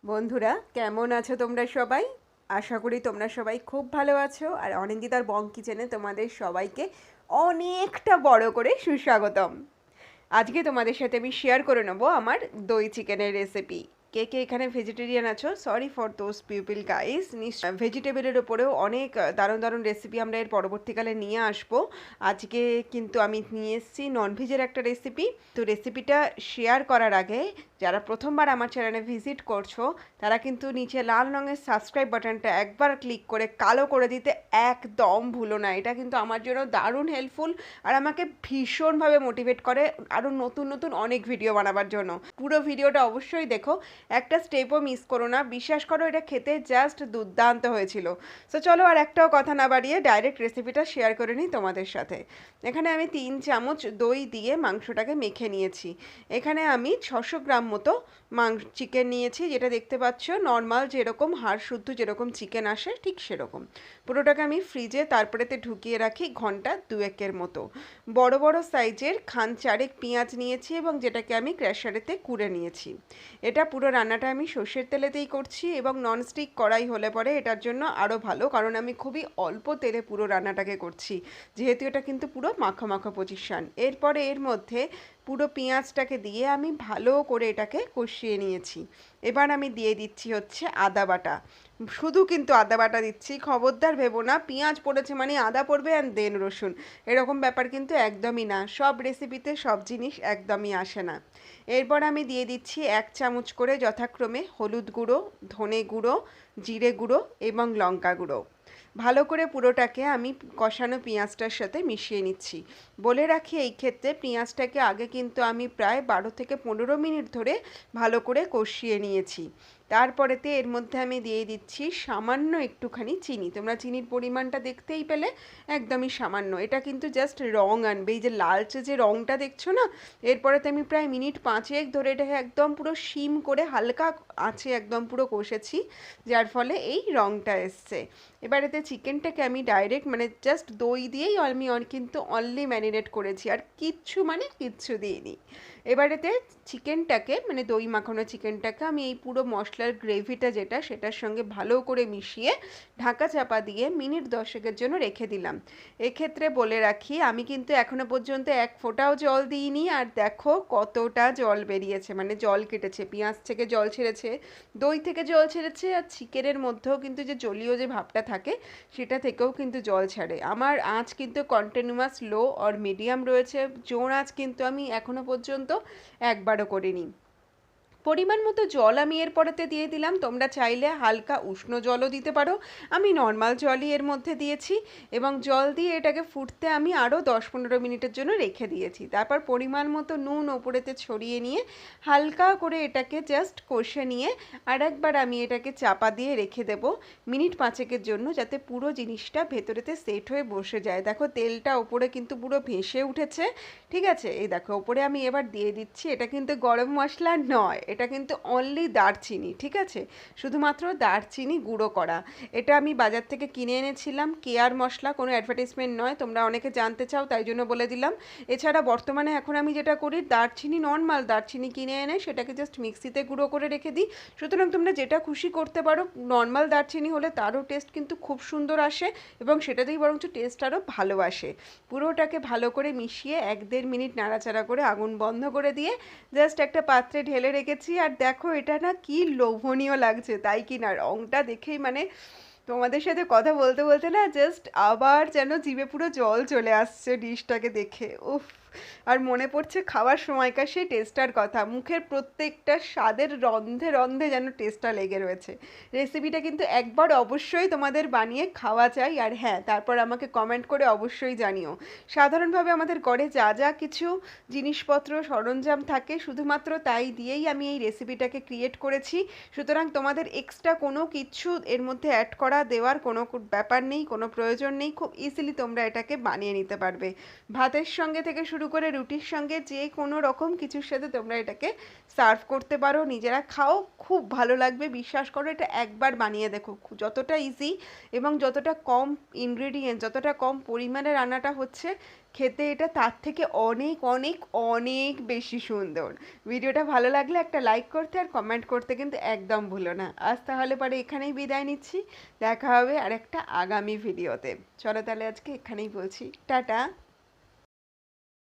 বন্ধুরা কেমন আছো তোমরা সবাই? আশা করি তোমরা সবাই খুব ভালো আছো। আর অনিন্দিতার বং কিচেনে তোমাদের সবাইকে অনেকটা বড় করে সুস্বাগতম। আজকে তোমাদের সাথে আমি শেয়ার করে নেবো আমার দই চিকেনের রেসিপি। কে কে এখানে ভেজিটেরিয়ান আছো? Sorry for those people guys. নিশ্চয় ভেজিটেবলের ওপরেও অনেক দারুণ দারুণ রেসিপি আমরা এর পরবর্তীকালে নিয়ে আসবো। আজকে কিন্তু আমি নিয়ে এসেছি ননভেজের একটা রেসিপি। তো রেসিপিটা শেয়ার করার আগে যারা প্রথমবার আমার চ্যানেলে ভিজিট করছো তারা কিন্তু নিচে লাল রঙের সাবস্ক্রাইব বাটনটা একবার ক্লিক করে কালো করে দিতে একদম ভুলো না। এটা কিন্তু আমার জন্য দারুণ হেল্পফুল আর আমাকে ভীষণভাবে মোটিভেট করে আরও নতুন নতুন অনেক ভিডিও বানাবার জন্য। পুরো ভিডিওটা অবশ্যই দেখো, একটা স্টেপও মিস করো না। বিশ্বাস করো এটা খেতে জাস্ট দুর্দান্ত হয়েছিল। সো চলো আর একটাও কথা না বাড়িয়ে ডাইরেক্ট রেসিপিটা শেয়ার করে নিই তোমাদের সাথে। এখানে আমি 3 চামচ দই দিয়ে মাংসটাকে মেখে নিয়েছি। এখানে আমি 600 গ্রাম মতো চিকেন নিয়েছি, যেটা দেখতে পাচ্ছ নর্মাল যেরকম হাড় শুদ্ধ যেরকম চিকেন আসে ঠিক সেরকম। পুরোটাকে আমি ফ্রিজে তারপরেতে ঢুকিয়ে রাখি ঘন্টা 2-1 মতো। বড় বড় সাইজের খান চারেক পেঁয়াজ নিয়েছি এবং যেটাকে আমি ক্র্যাশারেতে কুড়ে নিয়েছি। এটা পুরো রান্নাটা আমি সর্ষের তেলেতেই করছি এবং ননস্টিক কড়াই হলে পরে এটার জন্য আরও ভালো, কারণ আমি খুবই অল্প তেলে পুরো রান্নাটাকে করছি, যেহেতু এটা কিন্তু পুরো মাখা মাখা পজিশন। এরপরে এর মধ্যে পুরো পেঁয়াজটাকে দিয়ে আমি ভালো করে এটাকে কষিয়ে নিয়েছি। এবার আমি দিয়ে দিচ্ছি হচ্ছে আদা বাটা। শুধু কিন্তু আদা বাটা দিচ্ছি, খবরদার ভেবো না পেঁয়াজ পড়েছে মানে আদা পড়বে অ্যান্ড দেন রসুন, এরকম ব্যাপার কিন্তু একদমই না। সব রেসিপিতে সব জিনিস একদমই আসে না। এরপর আমি দিয়ে দিচ্ছি 1 চামচ করে যথাক্রমে হলুদ গুঁড়ো, ধনে গুঁড়ো, জিরে গুঁড়ো এবং লঙ্কা গুঁড়ো। ভালো করে পুরোটাকে আমি কষানো পেঁয়াজটার সাথে মিশিয়ে নিচ্ছি। বলে রাখি এই ক্ষেত্রে পেঁয়াজটাকে আগে কিন্তু আমি প্রায় 12 থেকে 15 মিনিট ধরে ভালো করে কষিয়ে নিয়েছি। তারপরেতে এর মধ্যে আমি দিয়ে দিচ্ছি সামান্য একটুখানি চিনি। তোমরা চিনির পরিমাণটা দেখতেই পেলে, একদমই সামান্য। এটা কিন্তু জাস্ট রং আনবে, এই যে লালচে যে রংটা দেখছো না, এরপরেতে আমি প্রায় মিনিট 5 ধরে এটাকে একদম পুরো সিম করে হালকা আঁচে একদম পুরো কষেছি, যার ফলে এই রংটা এসছে। এবার এতে চিকেনটাকে আমি ডাইরেক্ট মানে জাস্ট দই দিয়েই আমি কিন্তু অনলি ম্যারিনেট করেছি, আর কিচ্ছু মানে কিচ্ছু দিইনি। এবার এতে চিকেনটাকে মানে দই মাখানো চিকেনটাকে আমি এই পুরো মশলার গ্রেভিটা যেটা সেটার সঙ্গে ভালো করে মিশিয়ে ঢাকা চাপা দিয়ে মিনিট 10-এর জন্য রেখে দিলাম। এক্ষেত্রে বলে রাখি আমি কিন্তু এখনো পর্যন্ত এক ফোঁটাও জল দিইনি, আর দেখো কতটা জল বেরিয়েছে, মানে জল কেটেছে, পেঁয়াজ থেকে জল ছেড়েছে, দই থেকে জল ছেড়েছে, আর চিকেনের মধ্যেও কিন্তু যে জলীয় যে ভাবটা থাকে সেটা থেকেও কিন্তু জল ছাড়ে। আমার আঁচ কিন্তু কন্টিনিউয়াস লো আর মিডিয়াম রয়েছে, জোর আঁচ কিন্তু আমি এখনো পর্যন্ত একবারও করিনি। পরিমাণ মতো জল আমি এরপরেতে দিয়ে দিলাম। তোমরা চাইলে হালকা উষ্ণ জলও দিতে পারো, আমি নর্মাল জলই এর মধ্যে দিয়েছি। এবং জল দিয়ে এটাকে ফুটতে আমি আরও 10-15 মিনিটের জন্য রেখে দিয়েছি। তারপর পরিমাণ মতো নুন ওপরেতে ছড়িয়ে নিয়ে হালকা করে এটাকে জাস্ট কষে নিয়ে আরেকবার আমি এটাকে চাপা দিয়ে রেখে দেবো মিনিট 5-এর জন্য, যাতে পুরো জিনিসটা ভেতরেতে সেট হয়ে বসে যায়। দেখো তেলটা ওপরে কিন্তু পুরো ভেসে উঠেছে, ঠিক আছে? এই দেখো ওপরে আমি এবার দিয়ে দিচ্ছি, এটা কিন্তু গরম মশলা নয়, এটা কিন্তু অনলি দারচিনি, ঠিক আছে? শুধুমাত্র দারচিনি গুঁড়ো করা। এটা আমি বাজার থেকে কিনে এনেছিলাম, কেয়ার মশলা, কোনো অ্যাডভার্টাইজমেন্ট নয়, তোমরা অনেকে জানতে চাও তাই জন্য বলে দিলাম। এছাড়া বর্তমানে এখন আমি যেটা করি, দারচিনি নর্মাল দারচিনি কিনে এনে সেটাকে জাস্ট মিক্সিতে গুঁড়ো করে রেখে দিই। সুতরাং তোমরা যেটা খুশি করতে পারো, নর্মাল দারচিনি হলে তারও টেস্ট কিন্তু খুব সুন্দর আসে এবং সেটাতেই বরঞ্চ টেস্ট আরও ভালো আসে। পুরোটাকে ভালো করে মিশিয়ে 1-1.5 মিনিট নাড়াচাড়া করে আগুন বন্ধ করে দিয়ে জাস্ট একটা পাত্রে ঢেলে রেখেছি। আর দেখো এটা না কি লোভনীয় লাগছে, তাই কি না? রংটা দেখেই মানে তোমাদের সাথে কথা বলতে বলতে না জাস্ট আবার যেন জিভে পুরো জল চলে আসছে ডিশটাকে দেখে। উফ! আর মনে পড়ছে খাওয়ার সময়কার সেই টেস্টটার কথা, মুখের প্রত্যেকটা স্বাদের রন্ধে রন্ধে যেন টেস্টটা লেগে রয়েছে। রেসিপিটা কিন্তু একবার অবশ্যই তোমাদের বানিয়ে খাওয়া চাই, আর হ্যাঁ তারপর আমাকে কমেন্ট করে অবশ্যই জানিও। সাধারণভাবে আমাদের ঘরে যা যা কিছু জিনিসপত্র সরঞ্জাম থাকে শুধুমাত্র তাই দিয়েই আমি এই রেসিপিটাকে ক্রিয়েট করেছি। সুতরাং তোমাদের এক্সট্রা কোনো কিছু এর মধ্যে অ্যাড করা দেওয়ার কোনো ব্যাপার নেই, কোনো প্রয়োজন নেই, খুব ইজিলি তোমরা এটাকে বানিয়ে নিতে পারবে। ভাতের সঙ্গে থেকে শুরু শুরু করে রুটির সঙ্গে যে কোনো রকম কিছুর সাথে তোমরা এটাকে সার্ভ করতে পারো, নিজেরা খাও, খুব ভালো লাগবে, বিশ্বাস করো। এটা একবার বানিয়ে দেখো, যতটা ইজি এবং যতটা কম ইনগ্রেডিয়েন্ট, যতটা কম পরিমাণে রান্নাটা হচ্ছে, খেতে এটা তার থেকে অনেক অনেক অনেক বেশি সুন্দর। ভিডিওটা ভালো লাগলে একটা লাইক করতে আর কমেন্ট করতে কিন্তু একদম ভুলো না। আজ তাহলে পরে এখানেই বিদায় নিচ্ছি, দেখা হবে আর একটা আগামী ভিডিওতে। চলো তাহলে আজকে এখানেই বলছি টাটা।